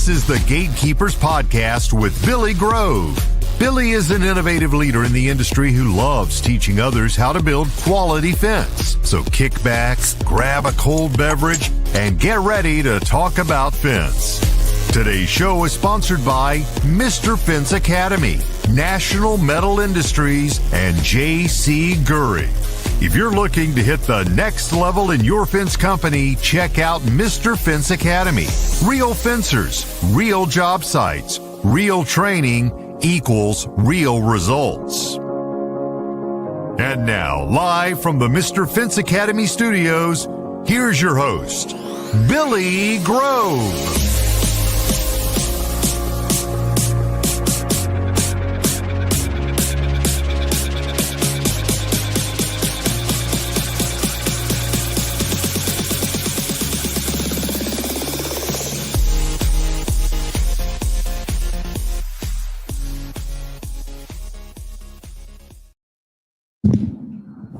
This is the Gatekeepers Podcast with Billy Grove. Billy is an innovative leader in the industry who loves teaching others how to build quality fence. So kick back, grab a cold beverage, and get ready to talk about fence. Today's show is sponsored by Mr. Fence Academy, National Metal Industries, and J.C. GURY. If you're looking to hit the next level in your fence company, check out Mr. Fence Academy. Real fencers, real job sites, real training equals real results. And now, live from the Mr. Fence Academy studios, here's your host, Billy Grove.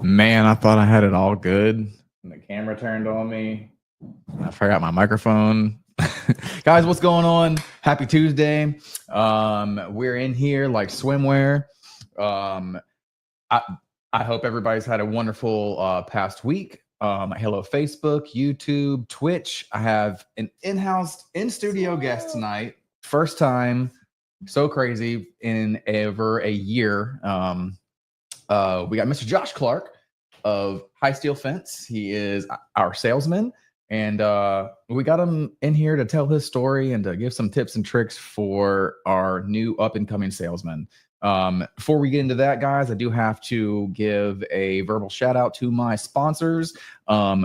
Man, I thought I had it all good. And the camera turned on me. I forgot my microphone. Guys, what's going on? Happy Tuesday. We're in here like swimwear. I hope everybody's had a wonderful past week. Hello, Facebook, YouTube, Twitch. I have an in-house, in-studio guest tonight. First time. So crazy in over a year. We got Mr. Josh Clark of High Steel Fence. He is our salesman, and we got him in here to tell his story and to give some tips and tricks for our new up-and-coming salesman. Before we get into that, guys, I do have to give a verbal shout out to my sponsors.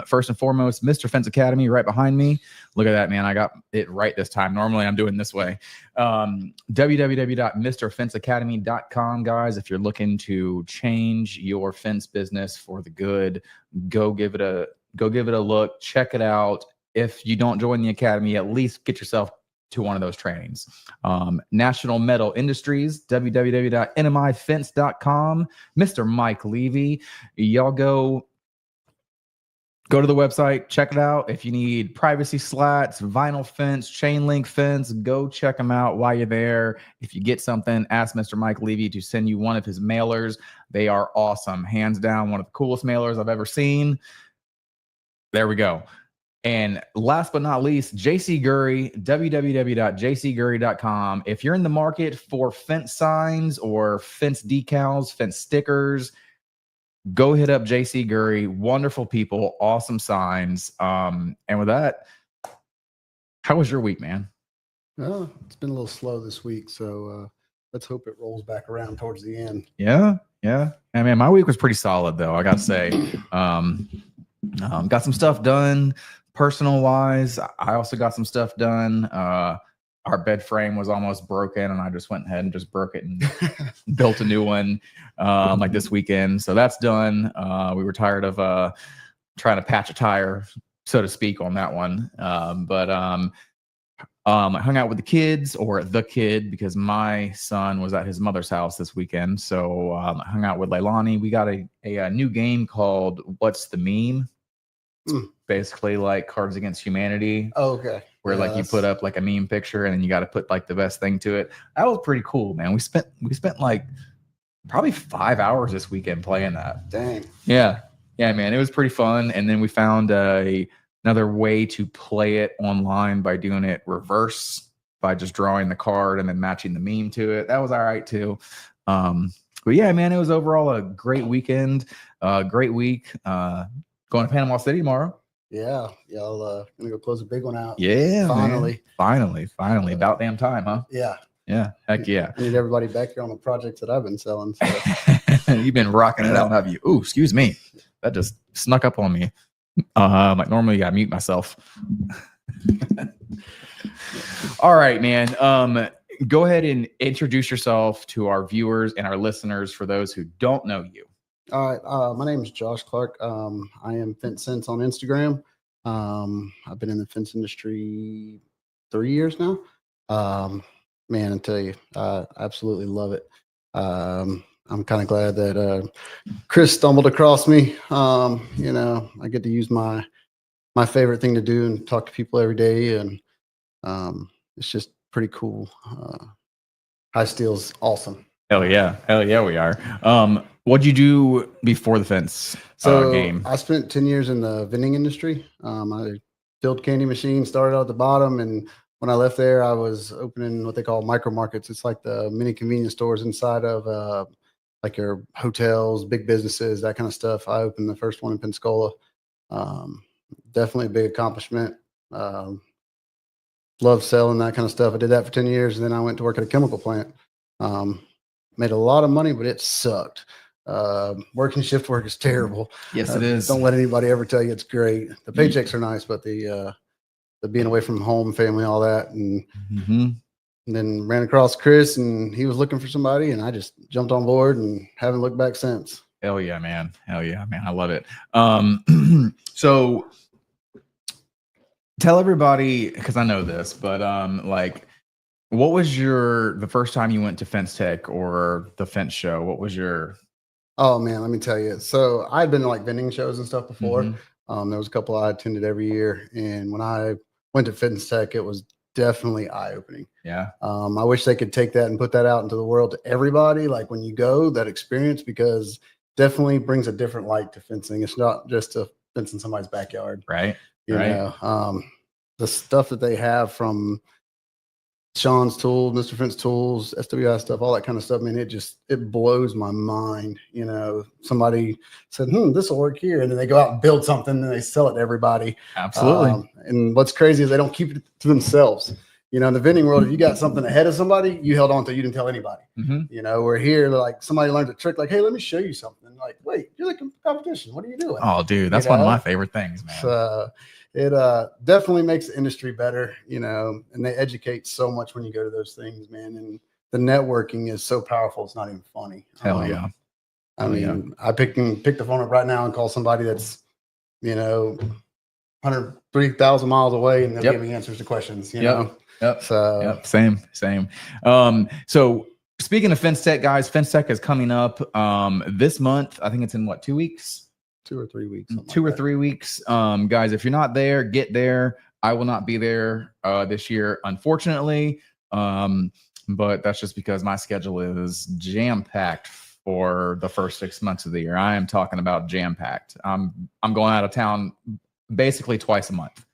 First and foremost, Mr. Fence Academy right behind me. Look at that, man. I got it right this time. Normally I'm doing this way. www.mrfenceacademy.com, guys. If you're looking to change your fence business for the good, go give it a look. Check it out. If you don't join the academy, at least get yourself to one of those trainings. National Metal Industries, www.nmifence.com. Mr. Mike Levy, y'all go to the website, check it out. If you need privacy slats, vinyl fence, chain link fence, go check them out while you're there. If you get something, ask Mr. Mike Levy to send you one of his mailers. They are awesome. Hands down, one of the coolest mailers I've ever seen. There we go. And last but not least, J.C. GURY, www.jcgury.com. If you're in the market for fence signs or fence decals, fence stickers, go hit up J.C. GURY. Wonderful people, awesome signs. And with that, how was your week, man? Oh, it's been a little slow this week, so let's hope it rolls back around towards the end. Yeah. I mean, my week was pretty solid, though, I got to say. Got some stuff done. Personal wise, I also got some stuff done. Our bed frame was almost broken, and I just went ahead and just broke it and built a new one like this weekend. So that's done. We were tired of trying to patch a tire, so to speak, on that one. I hung out with the kids, or the kid, because my son was at his mother's house this weekend. So I hung out with Leilani. We got a new game called What's the Meme? Basically like Cards Against Humanity. Oh, okay. Where like you put up like a meme picture and then you got to put like the best thing to it. That was pretty cool, man. We spent like probably 5 hours this weekend playing that. Dang. Yeah, man. It was pretty fun. And then we found another way to play it online by doing it reverse, by just drawing the card and then matching the meme to it. That was all right too. But yeah, man, it was overall a great weekend, great week. Going to Panama City tomorrow. Yeah, y'all gonna go close a big one out. Yeah, finally. About damn time, huh? Yeah, heck yeah. I need everybody back here on the projects that I've been selling. So. You've been rocking it out, have you? Ooh, excuse me, that just snuck up on me. Like normally I mute myself. All right, man. Go ahead and introduce yourself to our viewers and our listeners for those who don't know you. All right. My name is Josh Clark. I am Fence Sense on Instagram. I've been in the fence industry 3 years now. Man, I tell you, I absolutely love it. I'm kind of glad that Chris stumbled across me. I get to use my favorite thing to do and talk to people every day. And it's just pretty cool. High steel's awesome. Hell yeah, we are. What'd you do before the fence game? I spent 10 years in the vending industry. I built candy machines, started out at the bottom, and when I left there, I was opening what they call micro markets. It's like the mini convenience stores inside of like your hotels, big businesses, that kind of stuff. I opened the first one in Pensacola. Definitely a big accomplishment. Love selling that kind of stuff. I did that for 10 years, and then I went to work at a chemical plant. Made a lot of money, but it sucked. Working shift work is terrible. Yes, it is. Don't let anybody ever tell you it's great. The paychecks are nice, but the being away from home, family, all that, and then ran across Chris, and he was looking for somebody, and I just jumped on board and haven't looked back since. Hell yeah, man. I love it. So tell everybody, because I know this, but like, what was the first time you went to Fence Tech or the Fence Show? What was your... Oh man, let me tell you. So I'd been to like vending shows and stuff before. There was a couple I attended every year, and when I went to Fence Tech, it was definitely eye-opening. Yeah. I wish they could take that and put that out into the world to everybody. Like when you go, that experience, because definitely brings a different light to fencing. It's not just to fence in somebody's backyard, right? You know, the stuff that they have from Sean's Tools, Mr. Fence Tools, SWI stuff, all that kind of stuff. I mean, it blows my mind. You know, somebody said, this will work here. And then they go out and build something and they sell it to everybody. Absolutely. And what's crazy is they don't keep it to themselves. You know, in the vending world, if you got something ahead of somebody, you held on to it, you didn't tell anybody. You know, we're here, like somebody learned a trick, like, hey, let me show you something. Like, wait, you're like competition. What are you doing? Oh, dude, that's one of my favorite things, man. So, it definitely makes the industry better, you know, and they educate so much when you go to those things, man. And the networking is so powerful. It's not even funny. Hell yeah. I mean, I pick the phone up right now and call somebody that's, you know, 103,000 miles away, and they'll give me answers to questions, you know? So same. So speaking of Fence Tech, guys, Fence Tech is coming up this month. I think it's in 2 weeks? 2 or 3 weeks. 2 or 3 weeks. Guys, if you're not there, get there. I will not be there this year, unfortunately. But that's just because my schedule is jam-packed for the first 6 months of the year. I am talking about jam-packed. I'm going out of town basically twice a month.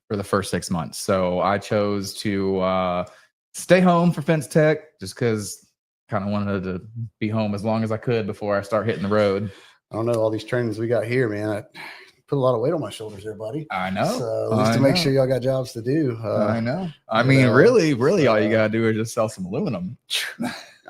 For the first 6 months. So I chose to stay home for Fence Tech just because kind of wanted to be home as long as I could before I start hitting the road. I don't know, all these trainings we got here, man. I put a lot of weight on my shoulders there, buddy. I know. So at least to make sure y'all got jobs to do. I know. I mean, really, all you gotta do is just sell some aluminum.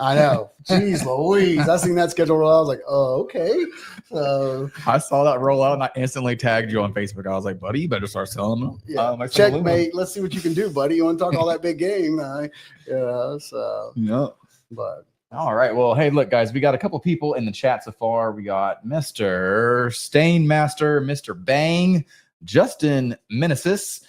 I know. Jeez Louise. I seen that schedule roll out. I was like, oh, okay. So I saw that roll out and I instantly tagged you on Facebook. I was like, buddy, you better start selling them. Yeah. Checkmate. Let's see what you can do, buddy. You want to talk all that big game? But all right. Well, hey, look, guys, we got a couple people in the chat so far. We got Mr. Stainmaster, Mr. Bang, Justin Menesis.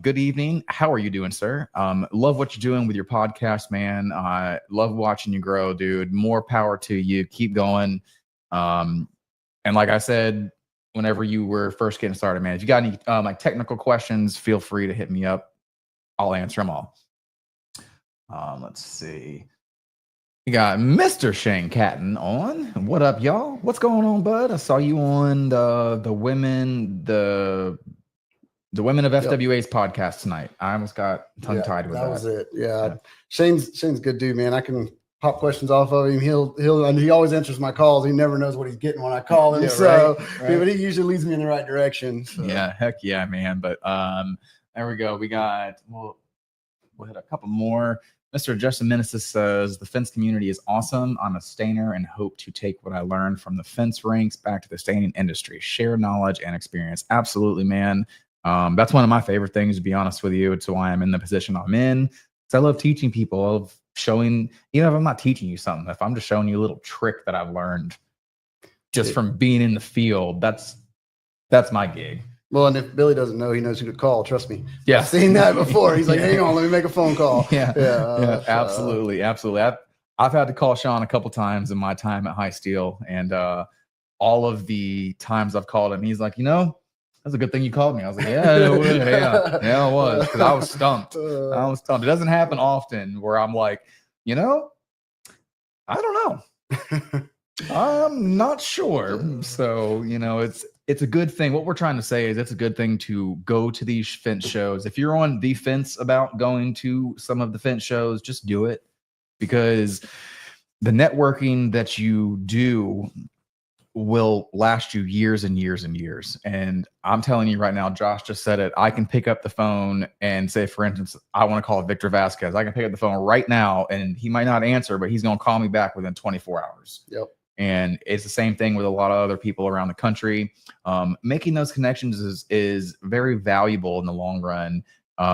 Good evening. How are you doing, sir? Love what you're doing with your podcast, man. I love watching you grow, dude. More power to you. Keep going. And like I said, whenever you were first getting started, man, if you got any like technical questions, feel free to hit me up. I'll answer them all. Let's see. We got Mr. Shane Catton on. What up, y'all? What's going on, bud? I saw you on the women of FWA's podcast tonight. I almost got tongue-tied with that. That was it. Yeah. Shane's a good dude, man. I can pop questions off of him. He always answers my calls. He never knows what he's getting when I call him. But he usually leads me in the right direction. So. Yeah, heck yeah, man. But there we go. We'll hit a couple more. Mr. Justin Menesis says, the fence community is awesome. I'm a stainer and hope to take what I learned from the fence ranks back to the staining industry. Share knowledge and experience. Absolutely, man. That's one of my favorite things, to be honest with you. It's why I'm in the position I'm in. I love teaching people. I love showing, even if I'm not teaching you something, if I'm just showing you a little trick that I've learned just from being in the field, that's my gig. Well, and if Billy doesn't know, he knows who to call. Trust me. Yeah. I've seen that before. He's like, hang on, let me make a phone call. Absolutely. I've had to call Sean a couple times in my time at High Steel, and all of the times I've called him, he's like, That's a good thing you called me. I was like, yeah, it was. Yeah, it was. Because I was stumped. It doesn't happen often where I'm like, I don't know. I'm not sure. So, it's a good thing. What we're trying to say is it's a good thing to go to these fence shows. If you're on the fence about going to some of the fence shows, just do it, because the networking that you do will last you years and years and years. And I'm telling you right now, Josh just said it. I can pick up the phone and say, for instance, I want to call Victor Vasquez. I can pick up the phone right now and he might not answer, but he's going to call me back within 24 hours. Yep. And it's the same thing with a lot of other people around the country. Making those connections is very valuable in the long run,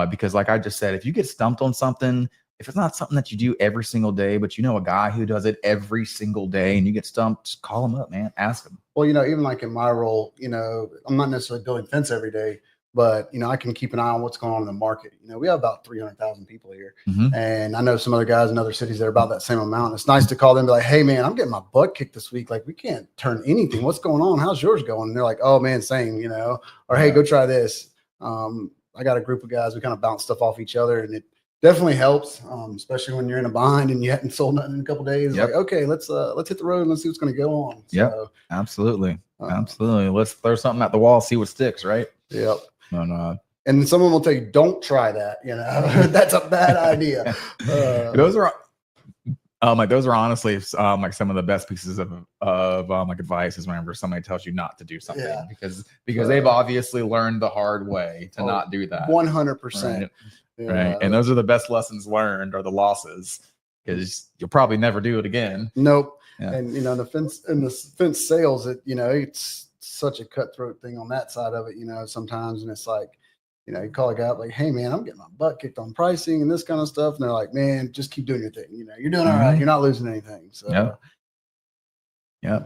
because like I just said, if you get stumped on something, if it's not something that you do every single day, but a guy who does it every single day and you get stumped, just call him up, man. Ask him. Well, even like in my role, I'm not necessarily building fence every day, but, I can keep an eye on what's going on in the market. We have about 300,000 people here. Mm-hmm. And I know some other guys in other cities that are about that same amount. It's nice to call them and be like, hey, man, I'm getting my butt kicked this week. Like, we can't turn anything. What's going on? How's yours going? And they're like, oh, man, same, or hey, go try this. I got a group of guys. We kind of bounce stuff off each other, and it definitely helps, especially when you're in a bind and you hadn't sold nothing in a couple of days. Yep. Like, okay, let's hit the road and let's see what's going to go on. Yeah, so, absolutely. Absolutely. Let's throw something at the wall, see what sticks, right? Yep. And someone will tell you, don't try that. That's a bad idea. Those are honestly like some of the best pieces of like advice is whenever somebody tells you not to do something, because they've obviously learned the hard way to not do that. 100%. Right? Right. And those are the best lessons learned, or the losses, because you'll probably never do it again. Nope. Yeah. And the fence sales, it's such a cutthroat thing on that side of it, sometimes. And it's like, you call a guy up like, hey man, I'm getting my butt kicked on pricing and this kind of stuff. And they're like, man, just keep doing your thing. You're doing all right. You're not losing anything. So yeah.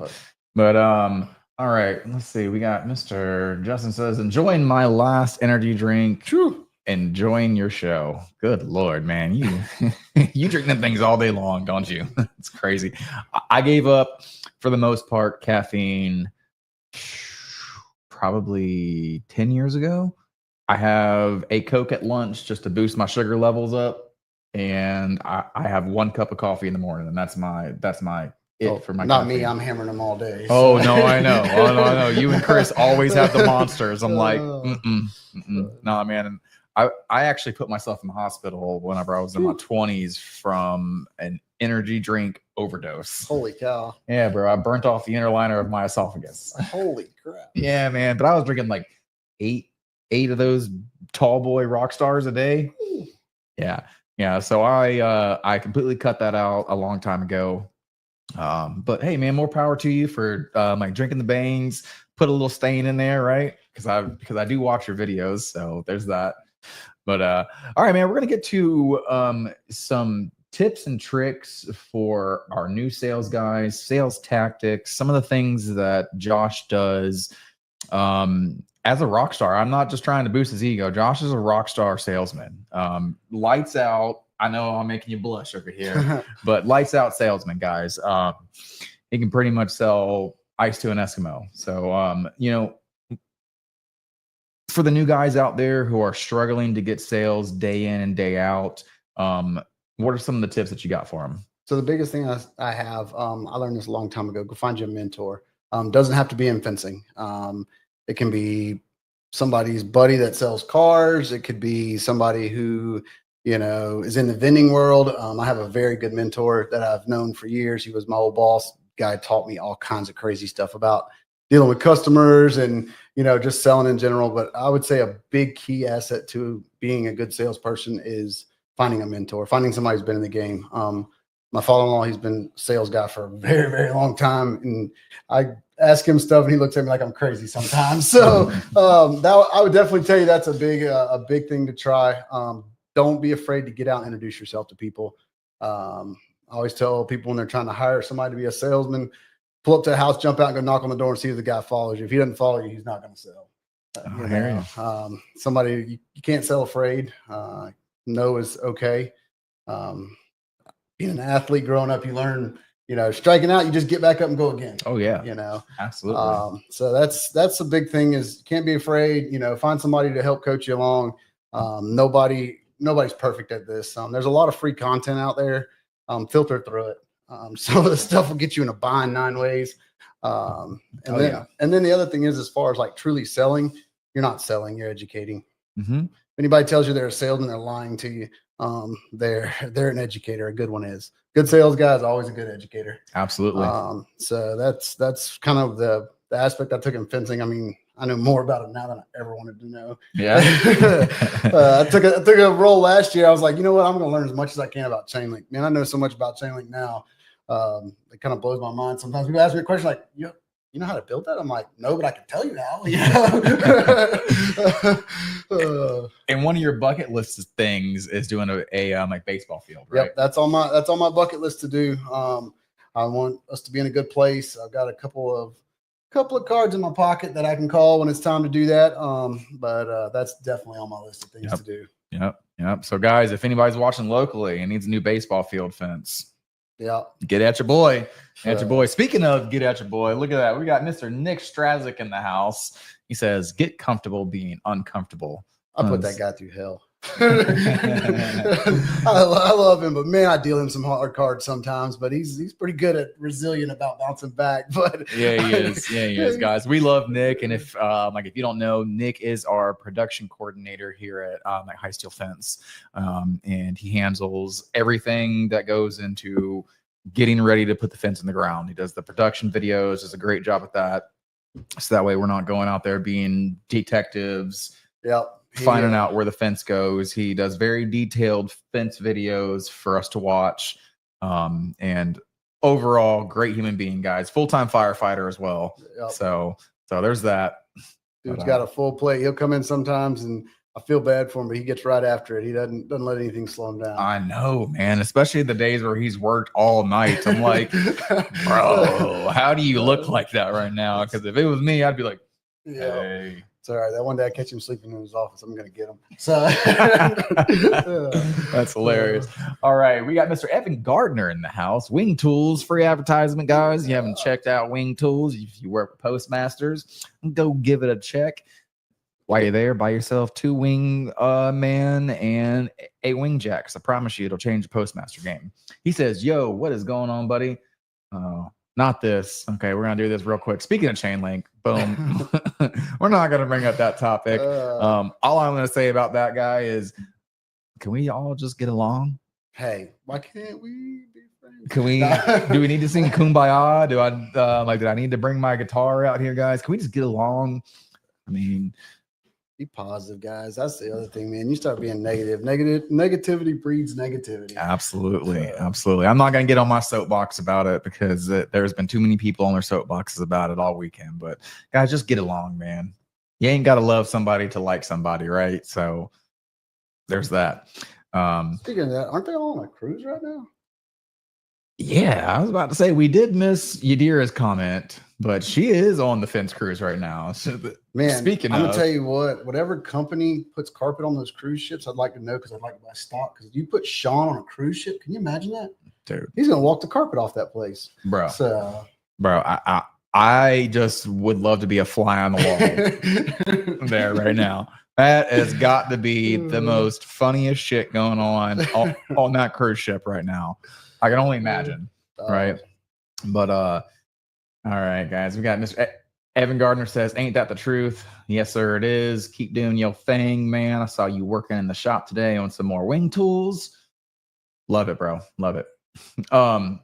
But all right, let's see. We got Mr. Justin says, enjoying my last energy drink. True. Enjoying your show. Good Lord, man. You you drink them things all day long, don't you? It's crazy. I gave up, for the most part, caffeine probably 10 years ago. I have a Coke at lunch just to boost my sugar levels up, and I have 1 cup of coffee in the morning, and that's my for my not caffeine. Me, I'm hammering them all day. So. Oh no, I know. Oh no, I know. You and Chris always have the monsters. I'm like, no, man. And I actually put myself in the hospital whenever I was in my 20s from an energy drink overdose. Holy cow. Yeah, bro. I burnt off the inner liner of my esophagus. Holy crap. Yeah, man. But I was drinking like eight of those tall boy Rockstars a day. Yeah. So I completely cut that out a long time ago. But hey, man, more power to you for like drinking the bangs. Put a little stain in there, right? Because I do watch your videos, so there's that. But all right, man, we're gonna get to some tips and tricks for our new sales guys, sales tactics, some of the things that Josh does as a rock star. I'm not just trying to boost his ego. Josh is a rock star salesman. Lights out. I know I'm making you blush over here, but lights out salesman, guys. He can pretty much sell ice to an Eskimo. So, for the new guys out there who are struggling to get sales day in and day out, what are some of the tips that you got for them? So the biggest thing I have, I learned this a long time ago. Go find you a mentor. Doesn't have to be in fencing. It can be somebody's buddy that sells cars. It could be somebody who, is in the vending world. I have a very good mentor that I've known for years. He was my old boss. Guy taught me all kinds of crazy stuff about dealing with customers and, just selling in general. But I would say a big key asset to being a good salesperson is finding a mentor, finding somebody who's been in the game. My father-in-law, he's been a sales guy for a very, very long time. And I ask him stuff and he looks at me like I'm crazy sometimes. So I would definitely tell you that's a big thing to try. Don't be afraid to get out and introduce yourself to people. I always tell people when they're trying to hire somebody to be a salesman, pull up to a house, jump out and go knock on the door and see if the guy follows you. If he doesn't follow you, he's not going to sell. Somebody you can't sell afraid. No is okay. Being an athlete growing up, you learn striking out, you just get back up and go again. Oh yeah, absolutely. So that's the big thing is can't be afraid. Find somebody to help coach you along. Nobody's perfect at this. There's a lot of free content out there. Filter through it. Some of the stuff will get you in a bind 9 ways. And then the other thing is, as far as like truly selling, you're not selling, you're educating. Mm-hmm. If anybody tells you they're a salesman, they're lying to you. They're an educator. A good one is. Good sales guy is always a good educator. Absolutely. So that's kind of the aspect I took in fencing. I mean, I know more about it now than I ever wanted to know. Yeah. I took a role last year. I was like, you know what? I'm going to learn as much as I can about chain link. Man, I know so much about chain link now. It kind of blows my mind. Sometimes people ask me a question like, you know how to build that? I'm like, no, but I can tell you how. And one of your bucket list things is doing a like baseball field, right? Yep, that's on my bucket list to do. I want us to be in a good place. I've got a couple of cards in my pocket that I can call when it's time to do that. But that's definitely on my list of things to do. Yep. So guys, if anybody's watching locally and needs a new baseball field fence, get at your boy. Speaking of get at your boy, look at that. We got Mr. Nick Strazik in the house. He says, get comfortable being uncomfortable. I put that guy through hell. I love him, but man, I deal him some hard cards sometimes, but he's pretty good at resilient about bouncing back. But he is, guys. We love Nick. And if you don't know, Nick is our production coordinator here at High Steel Fence. And he handles everything that goes into getting ready to put the fence in the ground. He does the production videos, does a great job at that. So that way we're not going out there being detectives. Finding out where the fence goes. He does very detailed fence videos for us to watch. And overall, great human being, guys. Full-time firefighter as well. So there's that. Dude's got a full plate. He'll come in sometimes, and I feel bad for him, but he gets right after it. He doesn't let anything slow him down. I know, man. Especially the days where he's worked all night. I'm like, bro, how do you look like that right now? Because if it was me, I'd be like, hey. It's all right. That one day I catch him sleeping in his office, I'm going to get him. So that's hilarious. All right. We got Mr. Evan Gardner in the house. Wing Tools, free advertisement, guys. You haven't checked out Wing Tools. If you work with Postmasters, go give it a check. While you're there, buy yourself 2 wing man and 8 wing jacks. I promise you, it'll change the Postmaster game. He says, yo, what is going on, buddy? Not this. Okay, we're going to do this real quick. Speaking of chain link, boom. We're not going to bring up that topic. All I'm going to say about that guy is, can we all just get along? Hey, why can't we be friends? Can we? Do we need to sing Kumbaya? Do I did I need to bring my guitar out here, guys? Can we just get along? I mean, be positive, guys. That's the other thing, man. You start being negative. Negativity breeds negativity. Absolutely. I'm not going to get on my soapbox about it because there's been too many people on their soapboxes about it all weekend. But guys, just get along, man. You ain't got to love somebody to like somebody, right? So there's that. Speaking of that, aren't they all on a cruise right now? Yeah, I was about to say we did miss Yadira's comment, but she is on the fence cruise right now. So man, I'm gonna tell you what, whatever company puts carpet on those cruise ships, I'd like to know because I'd like to buy stock. Because if you put Sean on a cruise ship, can you imagine that? Dude, he's gonna walk the carpet off that place, bro. So, bro, I just would love to be a fly on the wall there right now. That has got to be the most funniest shit going on that cruise ship right now. I can only imagine, right? But all right, guys, we got Mr. Evan Gardner says, "Ain't that the truth?" Yes, sir, it is. Keep doing your thing, man. I saw you working in the shop today on some more wing tools. Love it, bro. Love it. All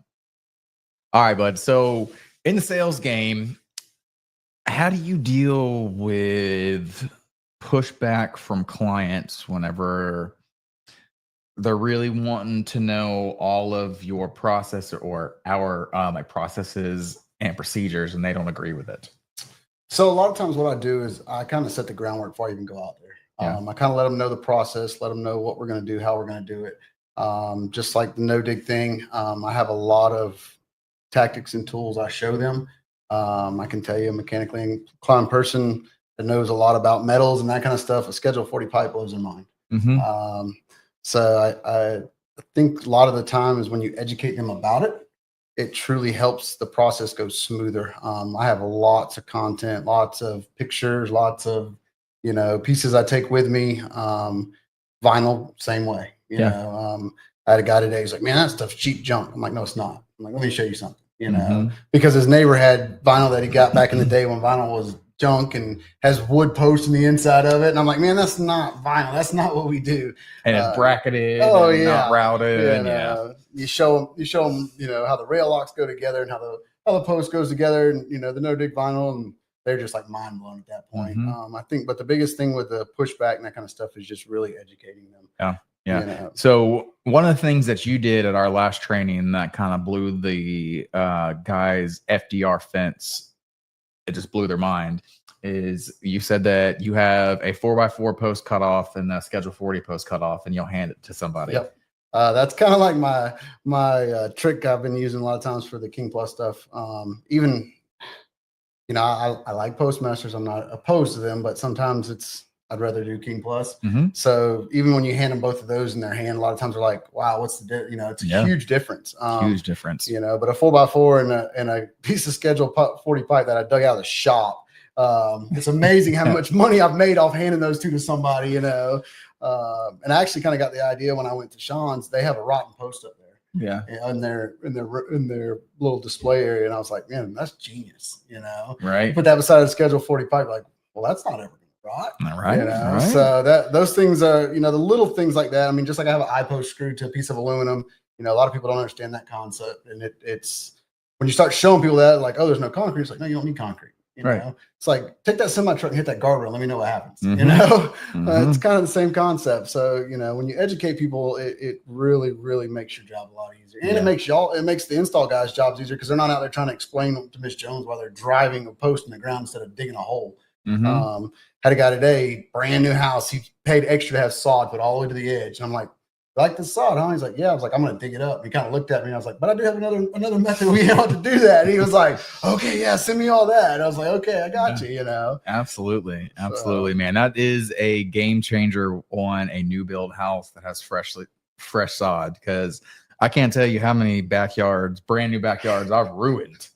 right, bud. So in the sales game, how do you deal with pushback from clients whenever they're really wanting to know all of your process or our processes and procedures, and they don't agree with it? So a lot of times what I do is I kind of set the groundwork before I even go out there. I kind of let them know the process, let them know what we're going to do, how we're going to do it. Just like the no dig thing. I have a lot of tactics and tools I show them. I can tell you a mechanically inclined person that knows a lot about metals and that kind of stuff. A Schedule 40 pipe blows their mind. So I think a lot of the time is when you educate them about it, it truly helps the process go smoother. I have lots of content, lots of pictures, lots of, pieces I take with me. Vinyl, same way, I had a guy today, he's like, man, that stuff's cheap junk. I'm like, no, it's not. I'm like, let me show you something, because his neighbor had vinyl that he got back in the day when vinyl was junk and has wood posts in the inside of it. And I'm like, man, that's not vinyl. That's not what we do. And it's bracketed and not routed. You show them, how the rail locks go together and how the post goes together and, the no dig vinyl, and they're just like mind blown at that point. I think, but the biggest thing with the pushback and that kind of stuff is just really educating them. Yeah. So one of the things that you did at our last training that kind of blew the guys' FDR fence, it just blew their mind, is you said that you have a 4x4 post cutoff and a Schedule 40 post cutoff, and you'll hand it to somebody. Yep. That's kind of like my trick I've been using a lot of times for the King Plus stuff. Even, I like Postmasters. I'm not opposed to them, but sometimes I'd rather do King Plus. So even when you hand them both of those in their hand, a lot of times they're like, wow, what's the it's a huge difference. Huge difference. But a 4x4 and a piece of Schedule 40 pipe that I dug out of the shop. It's amazing how much money I've made off handing those two to somebody, and I actually kind of got the idea when I went to Sean's. They have a rotten post up there. In their little display area. And I was like, man, that's genius, Right. Put that beside a Schedule 40 pipe, like, well, that's not ever right. So those things are, the little things like that. I mean, just like I have an eye post screwed to a piece of aluminum, a lot of people don't understand that concept. And it's when you start showing people that, like, oh, there's no concrete. It's like, no, you don't need concrete. It's like, take that semi truck and hit that guardrail. Let me know what happens. It's kind of the same concept. So, when you educate people, it really, really makes your job a lot easier. And it makes the install guys' jobs easier because they're not out there trying to explain to Miss Jones while they're driving a post in the ground instead of digging a hole. Had a guy today, brand new house. He paid extra to have sod put all the way to the edge. And I'm like, like the sod, huh? He's like, yeah. I was like, I'm going to dig it up. And he kind of looked at me and I was like, but I do have another method we have to do that. And he was like, okay, yeah, send me all that. And I was like, okay, I got you, Absolutely. Man. That is a game changer on a new build house that has fresh sod, because I can't tell you how many brand new backyards I've ruined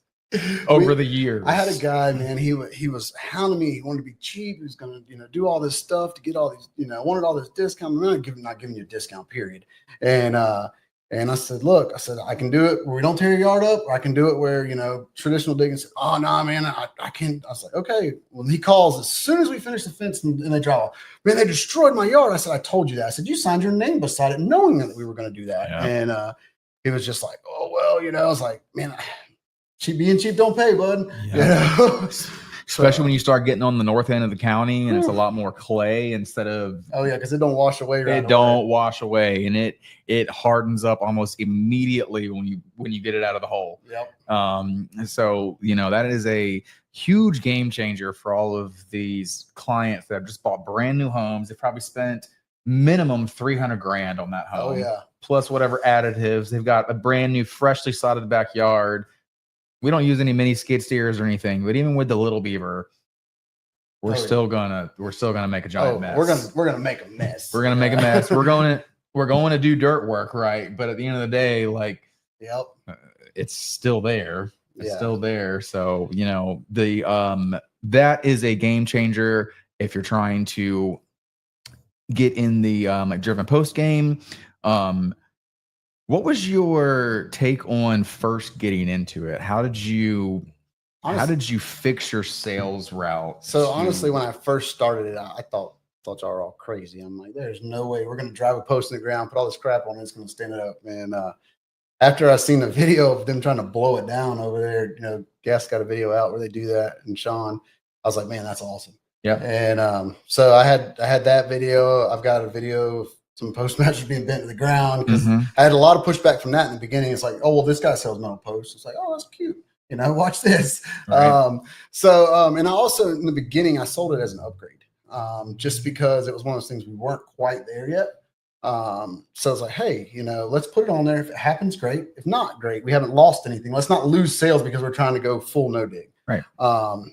over the years. I had a guy, man, he was hounding me. He wanted to be cheap. He was going to, do all this stuff to get all these, wanted all this discount. I'm not giving you a discount, period. And I said, look, I can do it where we don't tear your yard up, or I can do it where, traditional digging. Said, oh, no, man, I can't. I was like, okay. Well, he calls as soon as we finish the fence and they drive off. Man, they destroyed my yard. I said, I told you that. I said, you signed your name beside it knowing that we were going to do that. Yeah. And he was just like, oh, well, I was like, man, being cheap don't pay, bud. Especially when you start getting on the north end of the county and it's a lot more clay instead of because it don't wash away. Wash away, and it hardens up almost immediately when you get it out of the hole. So that is a huge game changer for all of these clients that have just bought brand new homes. They probably spent minimum $300,000 on that home. Plus whatever additives. They've got a brand new freshly sodded backyard. We don't use any mini skid steers or anything, but even with the little beaver, we're still gonna make a giant mess. We're gonna make a mess. We're gonna make a mess. We're going to do dirt work, right? But at the end of the day, it's still there. It's still there. So that is a game changer if you're trying to get in the driven post game. What was your take on first getting into it? How did you fix your sales route? So honestly, when I first started it, I thought y'all were all crazy. I'm like, there's no way we're going to drive a post in the ground, put all this crap on it, it's going to stand it up. And after I seen the video of them trying to blow it down over there, Gas got a video out where they do that, and Sean, I was like, man, that's awesome. Yeah. And so I had that video. I've got a video of some postmasters being bent to the ground because I had a lot of pushback from that in the beginning. It's like, oh, well, this guy sells metal posts. It's like, oh, that's cute. Watch this. Right. And I also, in the beginning, I sold it as an upgrade just because it was one of those things we weren't quite there yet. So I was like, hey, let's put it on there. If it happens, great. If not, great. We haven't lost anything. Let's not lose sales because we're trying to go full no dig. Right.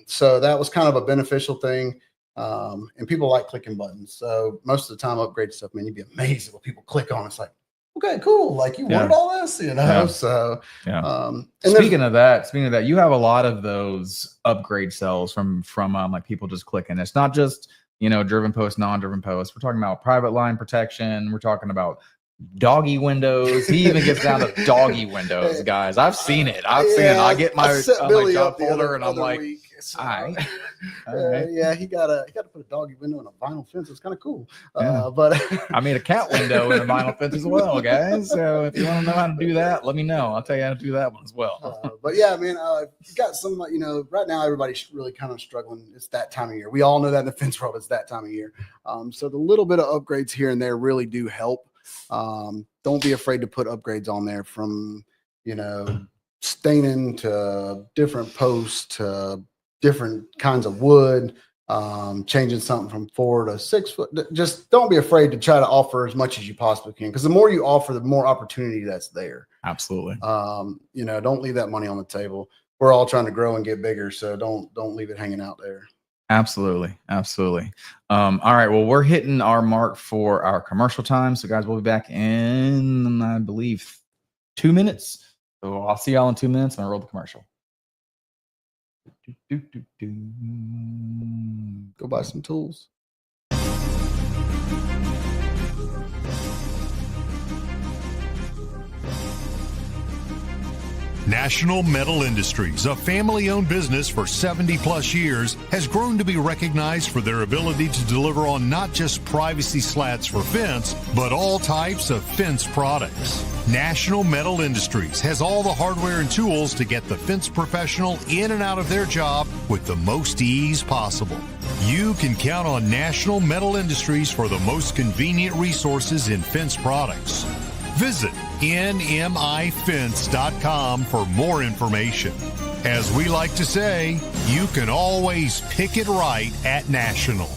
So that was kind of a beneficial thing. And people like clicking buttons. So most of the time, upgrade stuff, man, you'd be amazed at what people click on. It's like, okay, cool. Like you wanted all this, you know? Yeah. So, Yeah. and Speaking of that, you have a lot of those upgrade cells from like people just clicking. It's not just, you know, driven post, non-driven post. We're talking about private line protection. We're talking about doggy windows. He even gets down to doggy windows, guys. I've seen it. I've seen it. I get my job folder and I'm like, week, so, all right. yeah, he got to put a doggy window in a vinyl fence. It's kind of cool. Yeah. But I made a cat window in a vinyl fence as well, guys. So if you want to know how to do that, let me know. I'll tell you how to do that one as well. But yeah, man, got some, you know, right now everybody's really kind of struggling. It's that time of year. We all know that in the fence world, it's that time of year. So the little bit of upgrades here and there really do help. Don't be afraid to put upgrades on there, from, you know, staining to different posts to different kinds of wood, changing something from 4 to 6 foot. Just don't be afraid to try to offer as much as you possibly can, because the more you offer, the more opportunity that's there. Absolutely. You know, don't leave that money on the table. We're all trying to grow and get bigger, so don't leave it hanging out there. Absolutely. All right, well, we're hitting our mark for our commercial time, so guys, we'll be back in, I believe, 2 minutes. So I'll see y'all in 2 minutes and I'll roll the commercial. Go buy some tools. National Metal Industries, a family-owned business for 70-plus years, has grown to be recognized for their ability to deliver on not just privacy slats for fence, but all types of fence products. National Metal Industries has all the hardware and tools to get the fence professional in and out of their job with the most ease possible. You can count on National Metal Industries for the most convenient resources in fence products. Visit nmifence.com for more information. As we like to say, you can always pick it right at National.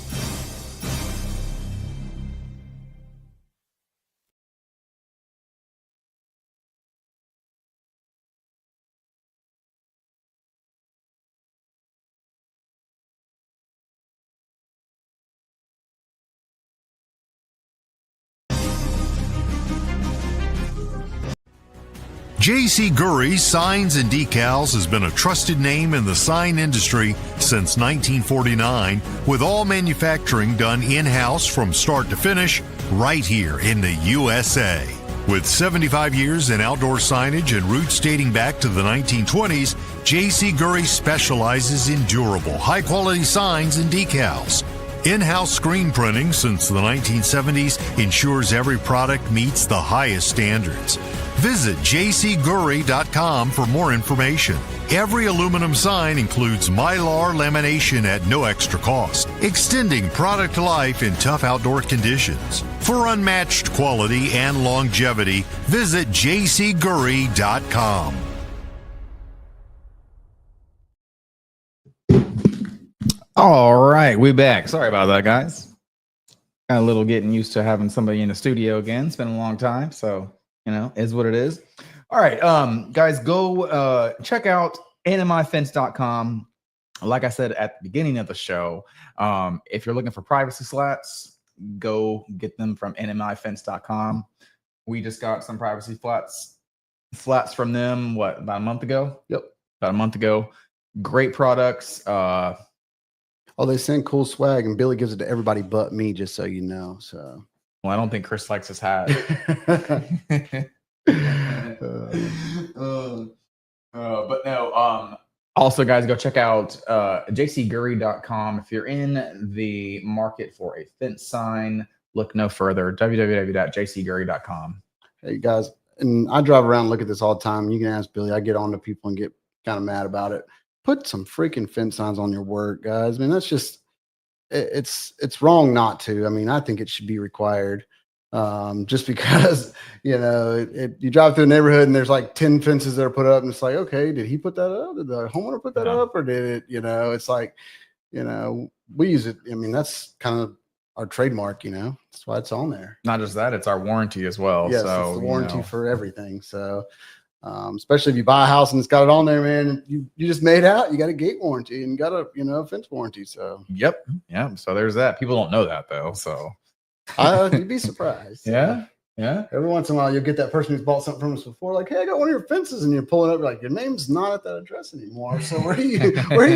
J.C. GURY Signs and Decals has been a trusted name in the sign industry since 1949, with all manufacturing done in-house from start to finish right here in the USA. With 75 years in outdoor signage and roots dating back to the 1920s, J.C. GURY specializes in durable, high-quality signs and decals. In-house screen printing since the 1970s ensures every product meets the highest standards. Visit jcgury.com for more information. Every aluminum sign includes Mylar lamination at no extra cost, extending product life in tough outdoor conditions. For unmatched quality and longevity, visit jcgury.com. All right, we back. Sorry about that, guys. Got a little getting used to having somebody in the studio again. It's been a long time, so you know, is what it is. All right, guys, go check out nmifence.com. Like I said at the beginning of the show, if you're looking for privacy slats, go get them from nmifence.com. We just got some privacy slats from them, about a month ago? Yep. About a month ago. Great products. Oh, they send cool swag, and Billy gives it to everybody but me, just so you know. So, well, I don't think Chris likes his hat. But no. Also, guys, go check out jcgury.com. If you're in the market for a fence sign, look no further. www.jcgury.com. Hey, guys, and I drive around and look at this all the time. You can ask Billy. I get on to people and get kind of mad about it. Put some freaking fence signs on your work, guys. I mean, that's just, it's wrong not to. I mean, I think it should be required. Just because, you know, you drive through a neighborhood and there's like 10 fences that are put up, and it's like, okay, did he put that up? Did the homeowner put that up, or did it, you know, it's like, you know, we use it. I mean, that's kind of our trademark, you know, that's why it's on there. Not just that, it's our warranty as well. Yes, so, it's the warranty for everything. So, especially if you buy a house and it's got it on there, man, you just made out, you got a gate warranty and got a, you know, fence warranty. So, yep. So there's that. People don't know that though. So, you'd be surprised. Yeah. Yeah. Every once in a while, you'll get that person who's bought something from us before, like, "Hey, I got one of your fences," and you're pulling up, like, your name's not at that address anymore. So where are you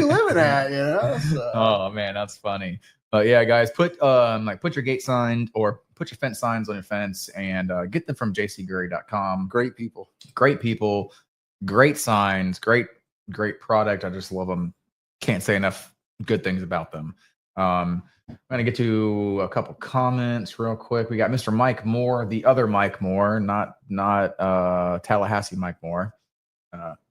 living at? You know? So, Oh man, that's funny. But yeah, guys, put your gate sign or put your fence signs on your fence and get them from jcgury.com. great people. Great people, great signs, great product. I just love them. Can't say enough good things about them. I'm gonna get to a couple comments real quick. We got Mr. Mike Moore, the other Mike Moore, not Tallahassee Mike Moore.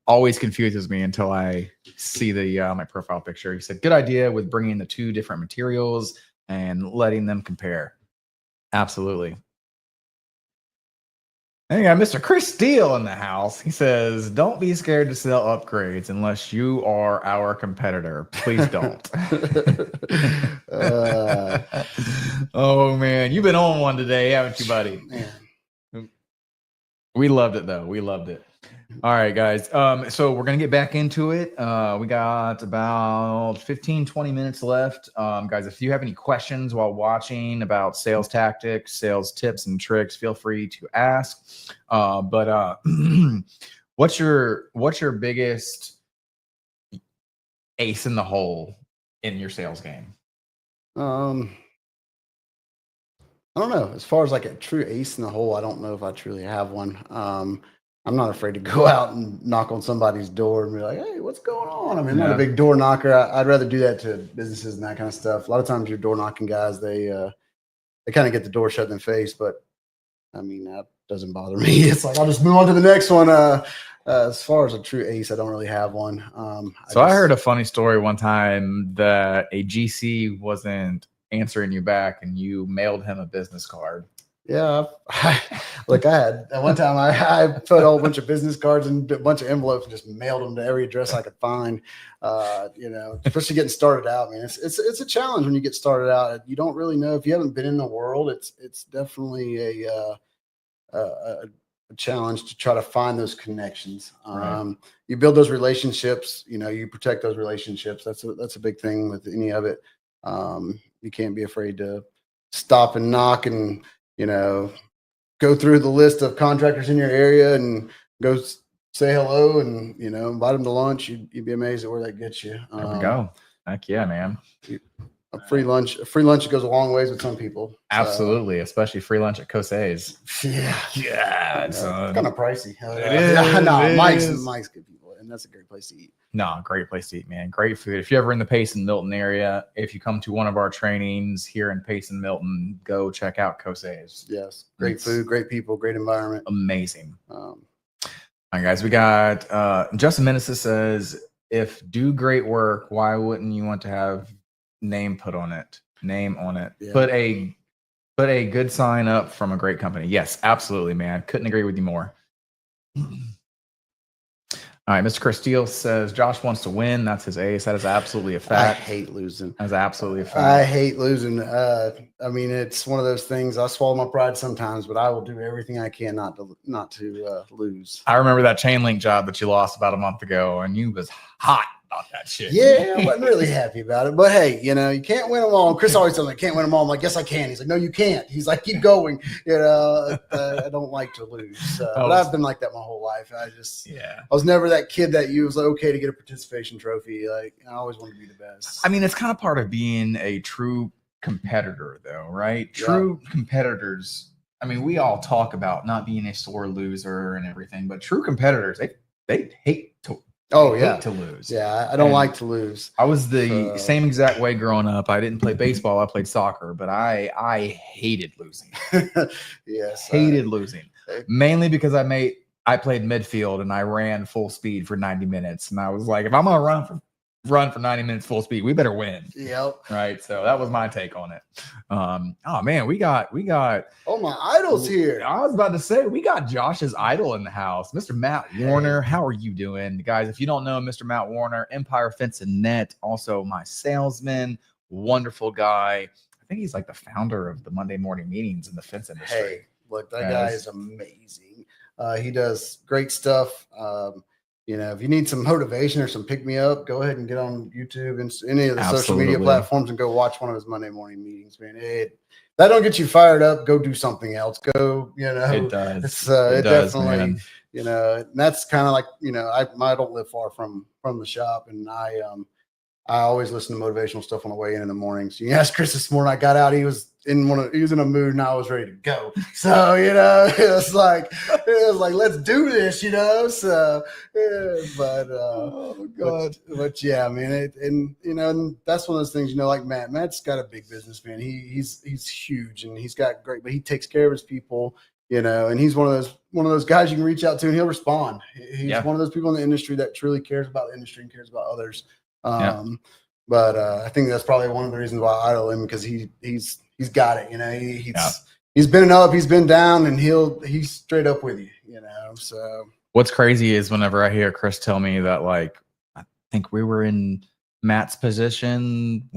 Always confuses me until I see the my profile picture. He said, "Good idea with bringing the two different materials and letting them compare." Absolutely. And you got Mr. Chris Steele in the house. He says, "Don't be scared to sell upgrades unless you are our competitor. Please don't." Oh man, you've been on one today, haven't you, buddy? Man. We loved it though. We loved it. All right, guys. So we're gonna get back into it. We got about 15-20 minutes left. Guys, if you have any questions while watching about sales tactics, sales tips and tricks, feel free to ask. But what's your biggest ace in the hole in your sales game? I don't know. As far as like a true ace in the hole, I don't know if I truly have one. I'm not afraid to go out and knock on somebody's door and be like, "Hey, what's going on?" I mean, I'm not a big door knocker. I'd rather do that to businesses and that kind of stuff. A lot of times your door knocking guys, they kind of get the door shut in their face, but I mean, that doesn't bother me. It's like, I'll just move on to the next one. As far as a true ace, I don't really have one. I heard a funny story one time that a GC wasn't answering you back and you mailed him a business card. Yeah, look, I had at one time I put a whole bunch of business cards and a bunch of envelopes and just mailed them to every address I could find. Especially getting started out, man. It's a challenge when you get started out. You don't really know if you haven't been in the world. It's definitely a challenge to try to find those connections. Right. You build those relationships. You protect those relationships. That's a big thing with any of it. You can't be afraid to stop and knock and go through the list of contractors in your area and go say hello and, invite them to lunch. You'd be amazed at where that gets you. There we go. Heck yeah, man. A free lunch goes a long ways with some people. Absolutely. Especially free lunch at Cose's. Yeah. Yeah. It's kind of pricey. It is. No, Mike's good people. And that's a great place to eat. No, great place to eat, man. Great food. If you're ever in the Payson Milton area, if you come to one of our trainings here in Payson Milton, go check out Cose's. Yes. Great food, great people, great environment. Amazing. All right, guys. We got Justin Meneses says, "If do great work, why wouldn't you want to have name on it? Yeah. Put a good sign up from a great company." Yes, absolutely, man. Couldn't agree with you more. All right, Mr. Steele says Josh wants to win. That's his ace. That is absolutely a fact. I hate losing. That's absolutely a fact. I hate losing. I mean, it's one of those things. I swallow my pride sometimes, but I will do everything I can not to lose. I remember that chain link job that you lost about a month ago, and you was hot about that shit. Yeah, I wasn't really happy about it. But hey, you can't win them all. Chris always tells me, "I can't win them all." I'm like, "Yes, I can." He's like, "No, you can't." He's like, "Keep going." I don't like to lose. But I've been like that my whole life. I was never that kid that you was like, okay to get a participation trophy. Like, I always want to be the best. I mean, it's kind of part of being a true competitor, though, right? True competitors. I mean, we all talk about not being a sore loser and everything, but true competitors, they hate to. To lose. Yeah, I don't like to lose. I was the same exact way growing up. I didn't play baseball. I played soccer, but I hated losing. Yes, hated losing. Mainly because I played midfield and I ran full speed for 90 minutes, and I was like, if I'm gonna run for 90 minutes full speed, we better win. Yep. Right. So that was my take on it. Oh man, we got oh, my idol's here. I was about to say we got Josh's idol in the house, Mr. Matt Warner. How are you doing, guys? If you don't know Mr. Matt Warner, Empire Fence and Net, also my salesman, wonderful guy. I think he's like the founder of the Monday morning meetings in the fence industry. Hey, look, that guy is amazing. He does great stuff. if you need some motivation or some pick me up, go ahead and get on YouTube and any of the social media Absolutely. platforms and go watch one of his Monday morning meetings, man. That don't get you fired up. Go do something else. Go, It does. It does, definitely, man. and that's kind of like, I don't live far from the shop, and I always listen to motivational stuff on the way in the mornings. You asked Chris this morning. I got out. He was in a mood, and I was ready to go. So it was like let's do this. So yeah, Oh God. but yeah, man. And that's one of those things. Like Matt. Matt's got a big business, man. He's huge, and he's got great. But he takes care of his people. And he's one of those guys you can reach out to, and he'll respond. He's one of those people in the industry that truly cares about the industry and cares about others. But I think that's probably one of the reasons why I idol him, because he's got it. He's been up, he's been down, and he's straight up with you. So what's crazy is whenever I hear Chris tell me that, like, I think we were in Matt's position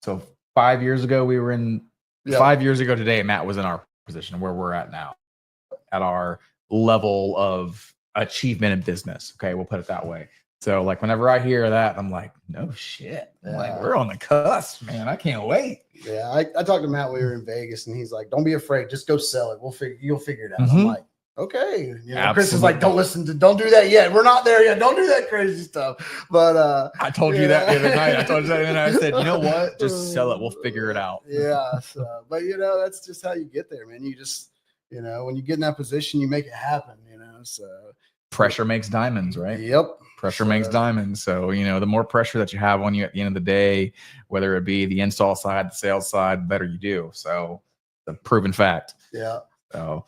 so 5 years ago we were in 5 years ago today, Matt was in our position where we're at now, at our level of achievement in business. Okay, we'll put it that way. So like whenever I hear that, I'm like, no shit. Like, we're on the cusp, man. I can't wait. Yeah, I talked to Matt when we were in Vegas, and he's like, don't be afraid, just go sell it. You'll figure it out. Mm-hmm. I'm like, okay. Chris is like, don't do that yet. We're not there yet. Don't do that crazy stuff. But I told you that the other night. I told you that the other night. I said, you know what? Just sell it. We'll figure it out. Yeah. But that's just how you get there, man. You just, when you get in that position, you make it happen, so pressure makes diamonds, right? Yep. Pressure makes diamonds. So, the more pressure that you have on you at the end of the day, whether it be the install side, the sales side, the better you do. So, the proven fact. Yeah. So,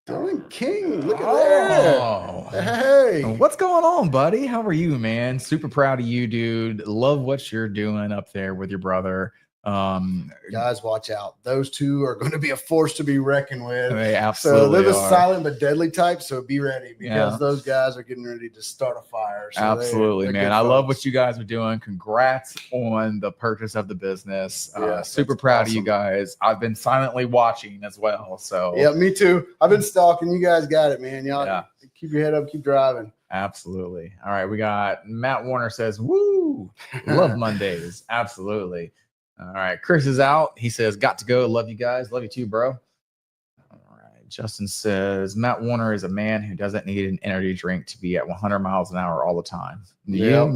Dylan King, look at that. Hey. What's going on, buddy? How are you, man? Super proud of you, dude. Love what you're doing up there with your brother. Guys, watch out. Those two are going to be a force to be reckoned with. They absolutely they're the silent but deadly type, so be ready, because those guys are getting ready to start a fire. So absolutely, man. I love what you guys are doing. Congrats on the purchase of the business. Super proud of you guys. I've been silently watching as well. So yeah, me too. I've been stalking. You guys got it, man. Y'all keep your head up, keep driving. Absolutely. All right, we got Matt Warner says, "Woo, love Mondays." Absolutely. All right, Chris is out. He says, got to go. Love you guys. Love you too, bro. All right. Justin says, Matt Warner is a man who doesn't need an energy drink to be at 100 miles an hour all the time. Yeah.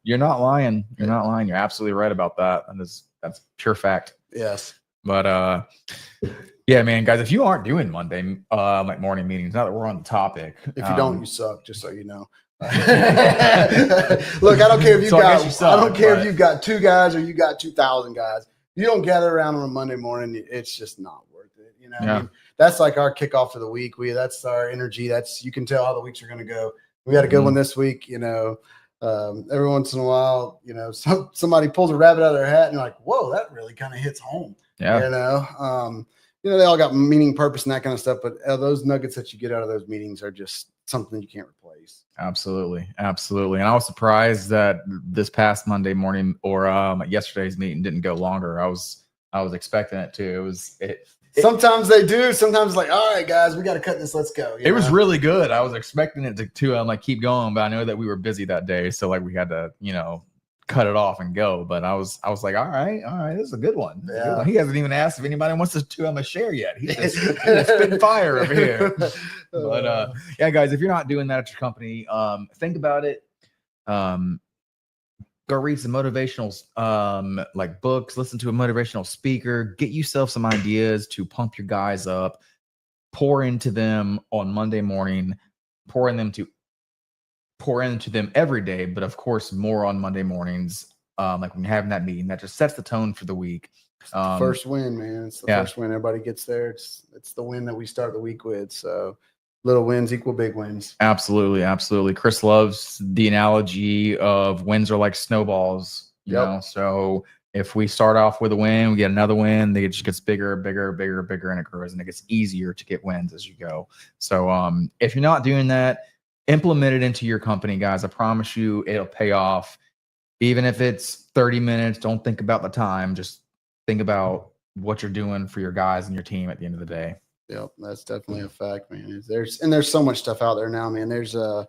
You're not lying. You're not lying. You're absolutely right about that. And that's pure fact. Yes. But yeah, man, guys, if you aren't doing Monday like morning meetings, now that we're on the topic. If you don't, you suck, just so you know. Look, I don't care if if you've got 2 guys or you got 2,000 guys. You don't gather around on a Monday morning, it's just not worth it. I mean, that's like our kickoff to the week. That's our energy. You can tell how the weeks are going to go. We had a good one this week. Every once in a while, somebody pulls a rabbit out of their hat, and you're like, whoa, that really kind of hits home. Yeah. They all got meaning, purpose, and that kind of stuff. But those nuggets that you get out of those meetings are just something you can't replace. Absolutely. Absolutely. And I was surprised that this past Monday morning or yesterday's meeting didn't go longer. I was expecting it to. Sometimes they do. Sometimes it's like, all right, guys, we got to cut this. Let's go. It was really good. I was expecting it to keep going, but I know that we were busy that day. So like we had to, cut it off and go. But I was like, all right, this is a good one. Yeah. He hasn't even asked if anybody wants to share yet. He's just spitting fire over here. But yeah, guys, if you're not doing that at your company, think about it. Go read some motivational like books, listen to a motivational speaker, get yourself some ideas to pump your guys up, pour into them on Monday morning, pour into them every day, but of course more on Monday mornings. Like when you're having that meeting, that just sets the tone for the week. First win, man. It's the first win. Everybody gets there. It's the win that we start the week with. So little wins equal big wins. Absolutely, absolutely. Chris loves the analogy of wins are like snowballs. You know, so if we start off with a win, we get another win, it just gets bigger, bigger, bigger, bigger, and it grows, and it gets easier to get wins as you go. So if you're not doing that, implement it into your company, guys. I promise you it'll pay off. Even if it's 30 minutes, don't think about the time. Just think about what you're doing for your guys and your team at the end of the day. Yep, that's definitely a fact, man. There's so much stuff out there now, man. There's I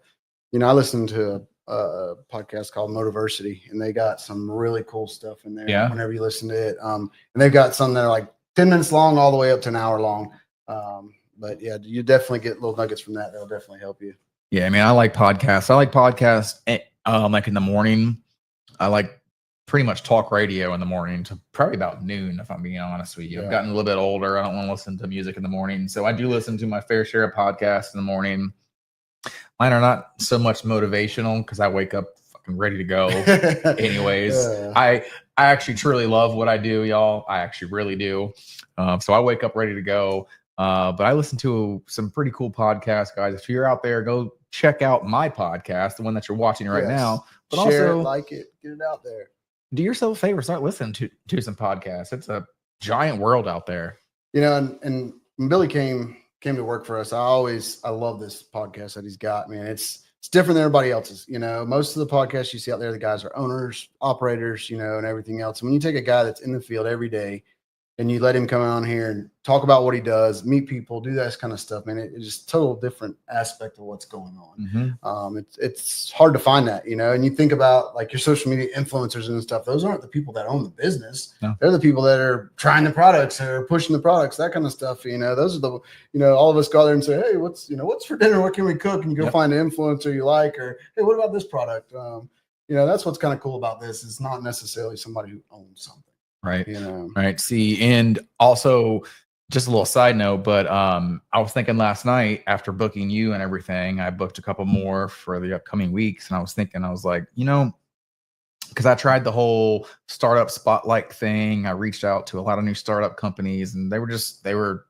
listen to a podcast called Motiversity, and they got some really cool stuff in there. Yeah. Whenever you listen to it, and they've got some that are like 10 minutes long, all the way up to an hour long. But yeah, you definitely get little nuggets from that. That'll definitely help you. Yeah, I mean, I like podcasts. I like podcasts like in the morning. I like pretty much talk radio in the morning to probably about noon, if I'm being honest with you. I've gotten a little bit older. I don't want to listen to music in the morning. So I do listen to my fair share of podcasts in the morning. Mine are not so much motivational because I wake up fucking ready to go anyways. I actually truly love what I do, y'all. I actually really do. So I wake up ready to go. But I listen to some pretty cool podcasts, guys. If you're out there, go check out my podcast, the one that you're watching right now. But share also, it, like it, get it out there. Do yourself a favor, start listening to some podcasts. It's a giant world out there. And when Billy came to work for us, I love this podcast that he's got, man. It's different than everybody else's. Most of the podcasts you see out there, the guys are owners, operators, and everything else. And when you take a guy that's in the field every day and you let him come on here and talk about what he does, meet people, do that kind of stuff, man, it's just total different aspect of what's going on. Mm-hmm. It's hard to find that, and you think about like your social media influencers and stuff. Those aren't the people that own the business. No. They're the people that are trying the products or pushing the products, that kind of stuff. Those are the, all of us go there and say, hey, what's for dinner? What can we cook? And you go find an influencer you like, or, hey, what about this product? That's what's kind of cool about this. It's not necessarily somebody who owns something. Right. Right. See, and also just a little side note, but I was thinking last night after booking you and everything, I booked a couple more for the upcoming weeks. And I was like, because I tried the whole startup spotlight thing. I reached out to a lot of new startup companies and they were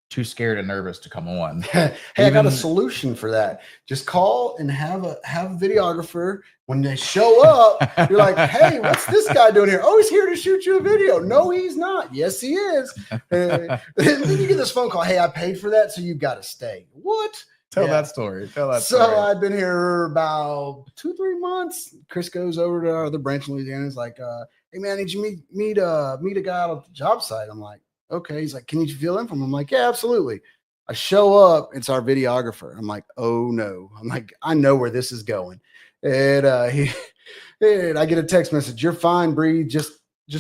too scared and nervous to come on. Hey, I got a solution for that. Just call and have a videographer. When they show up, you're like, hey, what's this guy doing here? Oh, he's here to shoot you a video. No, he's not. Yes, he is. Then you get this phone call. Hey, I paid for that, so you've got to stay. What? Tell that story. So I've been here about 2-3 months. Chris goes over to our other branch in Louisiana. He's like, hey, man, I need you to meet a guy out at the job site. I'm like, okay. He's like, can you fill in for him? I'm like, yeah, absolutely. I show up. It's our videographer. I'm like, oh, no. I'm like, I know where this is going. And I get a text message. You're fine, Bree. Just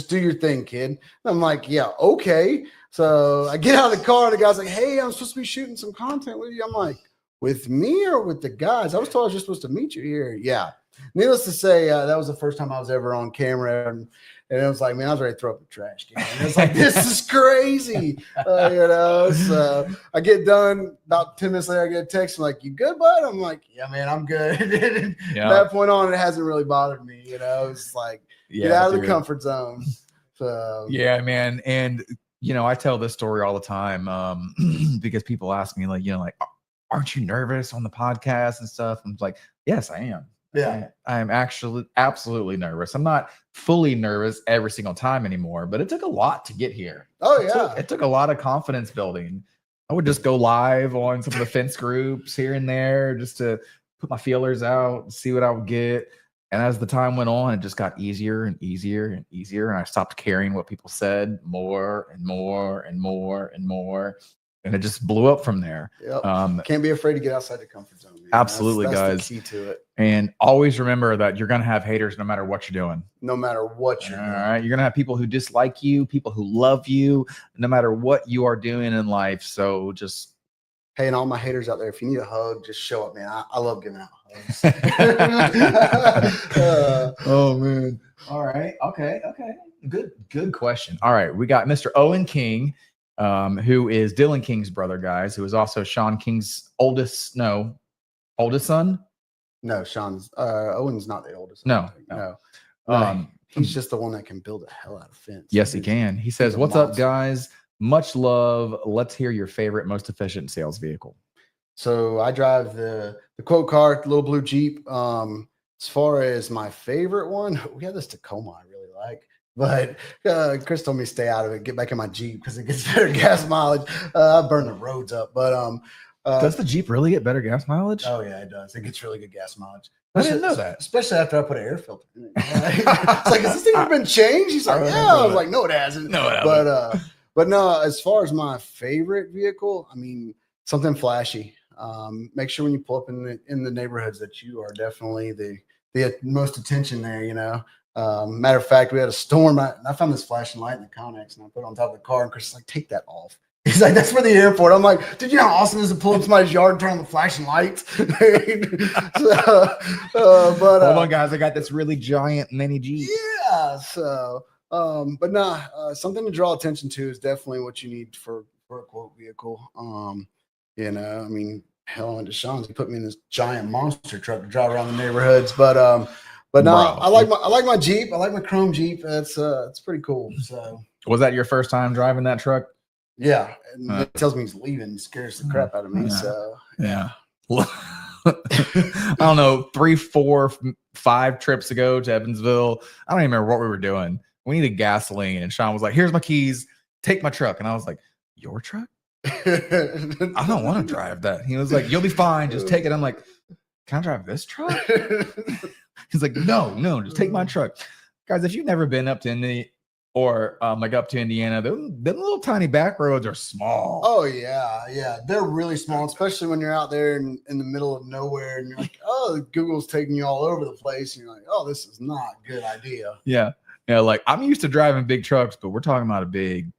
do your thing, kid. And I'm like, yeah, okay. So I get out of the car and the guy's like, hey, I'm supposed to be shooting some content with you. I'm like, with me or with the guys? I was told I was just supposed to meet you here. Yeah. Needless to say, that was the first time I was ever on camera. And it was like, man, I was ready to throw up the trash can. And it's like, this is crazy. So I get done about 10 minutes later, I get a text. I'm like, you good, bud? I'm like, yeah, man, I'm good. From that point on, it hasn't really bothered me. It's like, get out of the comfort zone. So yeah, man. And, I tell this story all the time because people ask me like, aren't you nervous on the podcast and stuff? I'm like, yes, I am. Yeah, I'm actually absolutely nervous. I'm not fully nervous every single time anymore, but it took a lot to get here. Oh, yeah. It took a lot of confidence building. I would just go live on some of the fence groups here and there just to put my feelers out and see what I would get. And as the time went on, it just got easier and easier and easier. And I stopped caring what people said more and more and more and more. And it just blew up from there. Yep. Can't be afraid to get outside the comfort zone. Man. Absolutely, that's guys. The key to it. And always remember that you're going to have haters no matter what you're doing. No matter what you're doing. All right. You're going to have people who dislike you, people who love you, no matter what you are doing in life. So just. Hey, and all my haters out there, if you need a hug, just show up, man. I love giving out hugs. Oh, man. All right. Okay. Good question. All right. We got Mr. Owen King. Who is Dylan King's brother, guys, who is also Sean King's oldest son? No, Sean's Owen's not the oldest. No. He's just the one that can build a hell out of fence. Yes, he can. He says, what's up, guys? Much love. Let's hear your favorite, most efficient sales vehicle. So I drive the quote car, the little blue Jeep. As far as my favorite one, we have this Tacoma I really like. But Chris told me to stay out of it, get back in my Jeep because it gets better gas mileage. I burn the roads up. But does the Jeep really get better gas mileage? Oh, yeah, it does. It gets really good gas mileage. I didn't know that. Especially after I put an air filter in it. It's like, has this thing ever been changed? He's like, yeah. I was like, no, it hasn't. No, it hasn't. But no, as far as my favorite vehicle, I mean, something flashy. Make sure when you pull up in the neighborhoods that you are definitely the most attention there, you know. Matter of fact, we had a storm. I found this flashing light in the Connex, and I put it on top of the car, and Chris is like, take that off. He's like, that's for the airport. I'm like, did you know how awesome it is to pull up somebody's yard and turn on the flashing lights? But hold on, guys, I got this really giant mini Jeep. Yeah, so but something to draw attention to is definitely what you need for a quote vehicle. You know, I mean, hell, I went to Sean's, he put me in this giant monster truck to drive around the neighborhoods. But no, bro, I like my Jeep. I like my chrome Jeep. It's pretty cool. So was that your first time driving that truck? Yeah, and it tells me he's leaving. It scares the crap out of me. Yeah. So yeah. I don't know, 3, 4, 5 trips ago to Evansville. I don't even remember what we were doing. We needed gasoline, and Sean was like, "Here's my keys. Take my truck." And I was like, "Your truck? I don't want to drive that." He was like, "You'll be fine. Just take it." I'm like, "Can I drive this truck?" He's like, "No, just take my truck." Guys, if you've never been up to Indy or like up to Indiana, them little tiny back roads are small. Oh yeah, they're really small, especially when you're out there in the middle of nowhere, and you're like, "Oh, Google's taking you all over the place." And you're like, "Oh, this is not a good idea." Yeah, like I'm used to driving big trucks, but we're talking about a big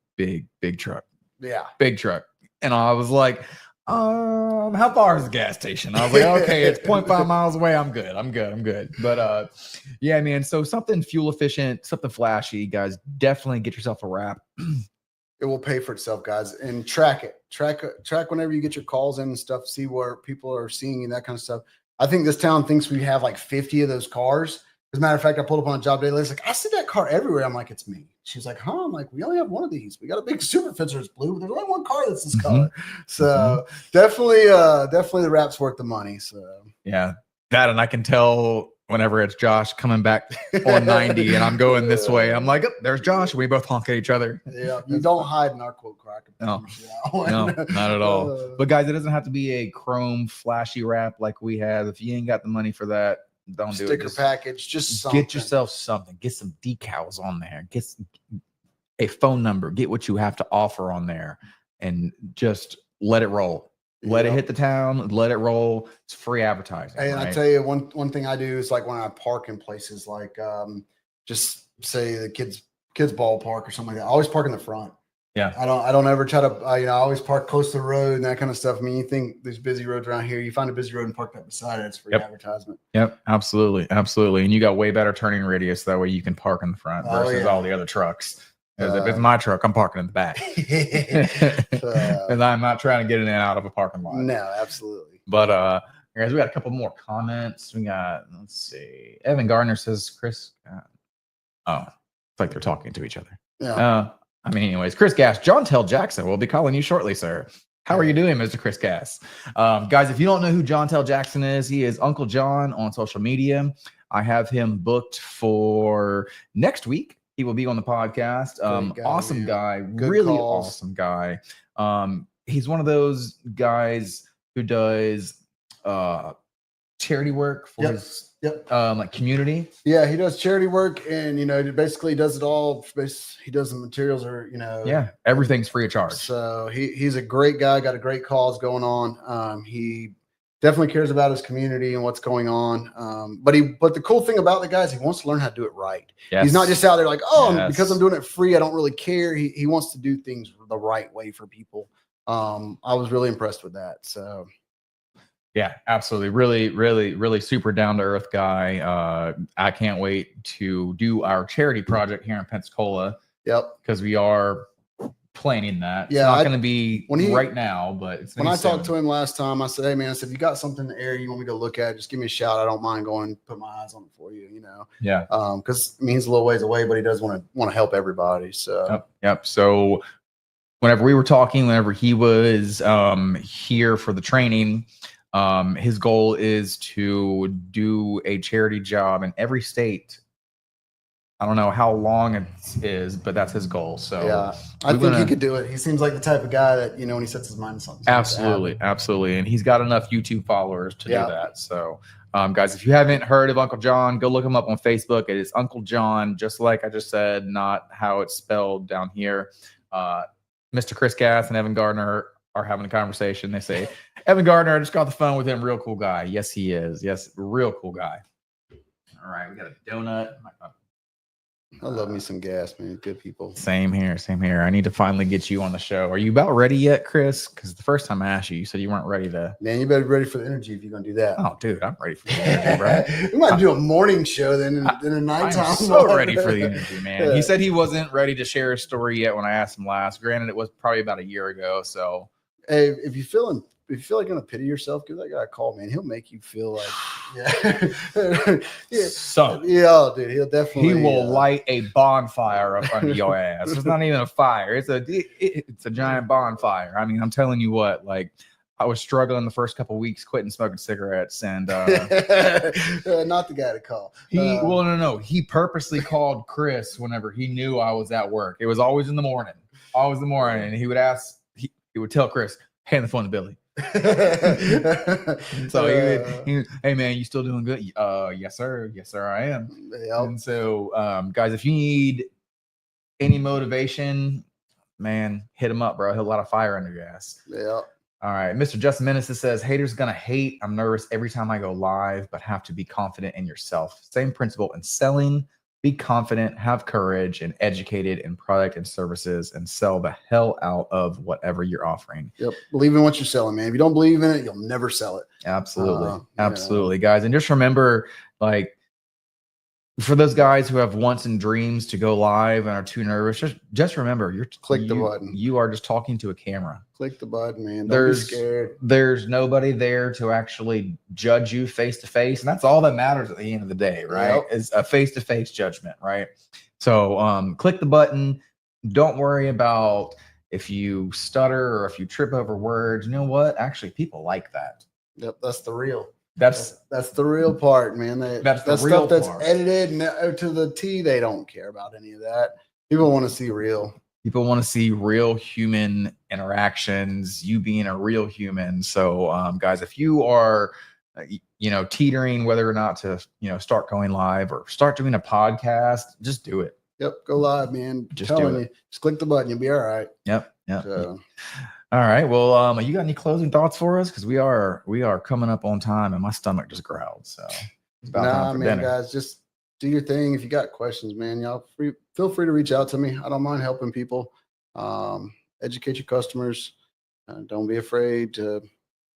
truck. Yeah, big truck. And I was like, how far is the gas station? I was like, okay, it's 0.5 miles away. I'm good. But yeah, man. So something fuel efficient, something flashy, guys. Definitely get yourself a wrap. It will pay for itself, guys. And track it. Track whenever you get your calls in and stuff. See where people are seeing you, that kind of stuff. I think this town thinks we have like 50 of those cars. As a matter of fact, I pulled up on a job day. It's like, I see that car everywhere. I'm like, it's me. She's like, huh? I'm like, we only have one of these. We got a big super fencer that's blue, but there's only one car that's this color. So definitely the wrap's worth the money. So yeah, that, and I can tell whenever it's Josh coming back on 90 and I'm going this way, I'm like, oh, there's Josh. We both honk at each other. Yeah, you don't hide in our quote car. No, not at all. But guys, it doesn't have to be a chrome flashy wrap like we have. If you ain't got the money for that, don't do it. Sticker package, just something. Get yourself something. Get some decals on there. Get a phone number. Get what you have to offer on there, and just let it roll. Let it hit the town. Let it roll. It's free advertising. And right? I tell you, one thing I do is like when I park in places like just say the kids ballpark or something like that. I always park in the front. Yeah, I don't ever try to, I always park close to the road and that kind of stuff. I mean, you think there's busy roads around here, you find a busy road and park that beside it. It's free advertisement. Yep, absolutely. And you got way better turning radius. That way you can park in the front versus all the other trucks. If it's my truck, I'm parking in the back. And I'm not trying to get in and out of a parking lot. No, absolutely. But guys, we got a couple more comments. We got, let's see. Evan Gardner says, Chris, it's like they're talking to each other. Yeah. I mean, anyways, Chris Gass, John Tell Jackson will be calling you shortly, sir. How are you doing, Mr. Chris Gass? Guys, if you don't know who John Tell Jackson is, he is Uncle John on social media. I have him booked for next week. He will be on the podcast. Awesome guy, really awesome guy. He's one of those guys who does charity work for his like community. Yeah, he does charity work, and he basically does it all. He does the materials, or everything's free of charge. So he's a great guy, got a great cause going on. He definitely cares about his community and what's going on. But the cool thing about the guy is he wants to learn how to do it right. Yes. He's not just out there like, because I'm doing it free, I don't really care. He wants to do things the right way for people. I was really impressed with that. So yeah, absolutely. Really, really, really super down to earth guy. I can't wait to do our charity project here in Pensacola. Yep. Because we are planning that. Yeah, it's not going to be right now, but it's when I talked to him last time, I said, hey man, if you got something in the area you want me to look at, just give me a shout. I don't mind going and put my eyes on it for you, Yeah. Because he's a little ways away, but he does want to help everybody. So Yep. So whenever we were talking, whenever he was here for the training, his goal is to do a charity job in every state. I don't know how long it is, but that's his goal. So yeah, I think he could do it. He seems like the type of guy that, when he sets his mind on something. Absolutely. And he's got enough YouTube followers to do that. So guys, if you haven't heard of Uncle John, go look him up on Facebook. It is Uncle John, just like I just said, not how it's spelled down here. Mr. Chris Gass and Evan Gardner are having a conversation. They say, Evan Gardner, I just got the phone with him. Real cool guy. Yes, he is. Yes, real cool guy. All right, we got a donut. I love me some gas, man. Good people. Same here. Same here. I need to finally get you on the show. Are you about ready yet, Chris? Because the first time I asked you, you said you weren't ready to. Man, you better be ready for the energy if you're going to do that. Oh, dude, I'm ready for the energy, bro. We might do a morning show then a nighttime. I'm so ready for the energy, man. Yeah. He said he wasn't ready to share his story yet when I asked him last. Granted, it was probably about a year ago. So, hey, if you feel like going to pity yourself, give that guy a call, man. He'll make you feel like, yeah. So, yeah, dude, he'll definitely. He will light a bonfire up under your ass. It's not even a fire. It's a giant bonfire. I mean, I'm telling you what, like, I was struggling the first couple of weeks quitting smoking cigarettes, and not the guy to call. No. He purposely called Chris whenever he knew I was at work. It was always in the morning. And he would ask, he would tell Chris, hand the phone to Billy. So hey man, you still doing good? Yes sir, I am. Yep. And so guys, if you need any motivation, man, hit him up, bro. He'll light a fire under your ass. Yeah. All right, Mr. Justin Meneses says, haters gonna hate. I'm nervous every time I go live, but have to be confident in yourself. Same principle in selling. Be confident, have courage, and educated in product and services, and sell the hell out of whatever you're offering. Yep. Believe in what you're selling, man. If you don't believe in it, you'll never sell it. Absolutely. Absolutely, guys. And just remember, like, for those guys who have wants and dreams to go live and are too nervous, just remember, click the button. You are just talking to a camera. Click the button, man. Don't be scared. There's nobody there to actually judge you face to face, and that's all that matters at the end of the day, right? Yep. Is a face to face judgment, right? So, click the button. Don't worry about if you stutter or if you trip over words. You know what? Actually, people like that. Yep, that's the real. That's the real part, man. That's the real stuff that's edited to the T. They don't care about any of that. People want to see real. People want to see real human interactions, you being a real human. So, guys, if you are, teetering whether or not to, start going live or start doing a podcast, just do it. Yep. Go live, man. Just do it. Just click the button. You'll be all right. Yep. All right. Well, you got any closing thoughts for us? Because we are coming up on time, and my stomach just growled. So it's about time for dinner. Guys, just do your thing. If you got questions, man, y'all feel free to reach out to me. I don't mind helping people. Educate your customers. Don't be afraid to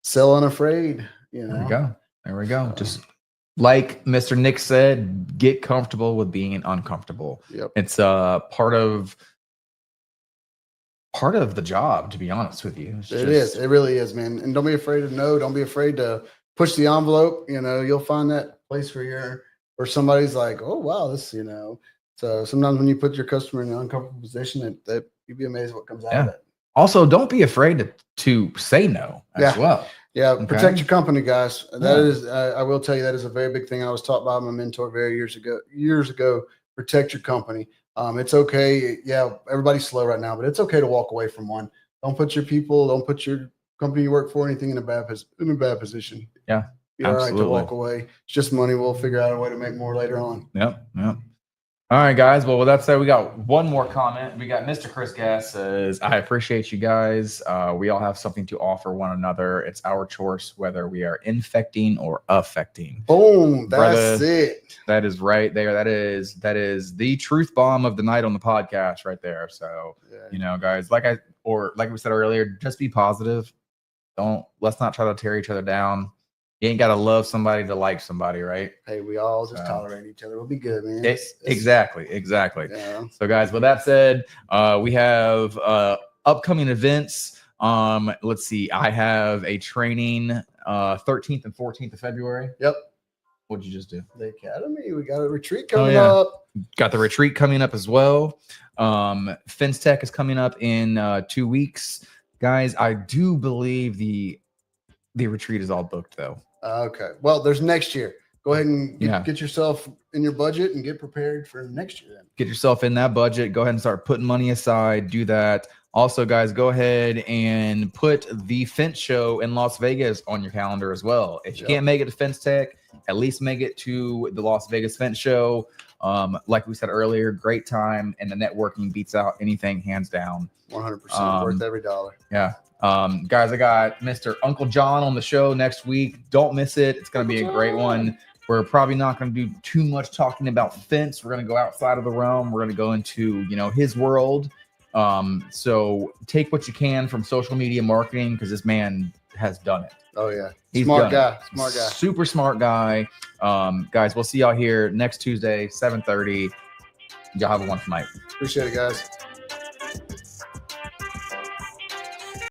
sell unafraid. There we go. Just like Mr. Nick said, get comfortable with being uncomfortable. Yep. It's part of the job, to be honest with you. It really is, man. And don't be afraid of no. Don't be afraid to push the envelope. You'll find that place where somebody's like, oh wow, this. So sometimes when you put your customer in an uncomfortable position, that you'd be amazed what comes out of it. Also, don't be afraid to say no as well. Yeah, okay. Protect your company, guys. That is, I will tell you, that is a very big thing. I was taught by my mentor years ago. Protect your company. It's okay. Yeah, everybody's slow right now, but it's okay to walk away from one. Don't put your company you work for, anything in a bad position. Yeah, be all right to walk away. It's just money. We'll figure out a way to make more later on. Yep. All right, guys. Well, with that said, we got one more comment. We got Mr. Chris Gass says, I appreciate you guys. We all have something to offer one another. It's our choice whether we are infecting or affecting. Boom. That's it. That is right there. That is the truth bomb of the night on the podcast right there. So, guys, like we said earlier, just be positive. Let's not try to tear each other down. You ain't got to love somebody to like somebody, right? Hey, we all just tolerate each other. We'll be good, man. Exactly. Yeah. So, guys, with that said, we have upcoming events. Let's see. I have a training 13th and 14th of February. Yep. What'd you just do? The Academy. We got a retreat coming up. Got the retreat coming up as well. Fence Tech is coming up in 2 weeks. Guys, I do believe the retreat is all booked, though. Okay. Well, there's next year. Go ahead and get yourself in your budget and get prepared for next year. Then. Get yourself in that budget. Go ahead and start putting money aside. Do that. Also, guys, go ahead and put the Fence Show in Las Vegas on your calendar as well. If you can't make it to Fence Tech, at least make it to the Las Vegas Fence Show. Like we said earlier, great time, and the networking beats out anything hands down. 100% worth every dollar. Yeah. Guys, I got Mr. Uncle John on the show next week. Don't miss it. It's going to be a great one. We're probably not going to do too much talking about fence. We're going to go outside of the realm. We're going to go into, his world. So take what you can from social media marketing, because this man has done it. Oh yeah. He's Smart guy. Super smart guy. Guys, we'll see y'all here next Tuesday, 7:30. Y'all have a wonderful night. Appreciate it, guys.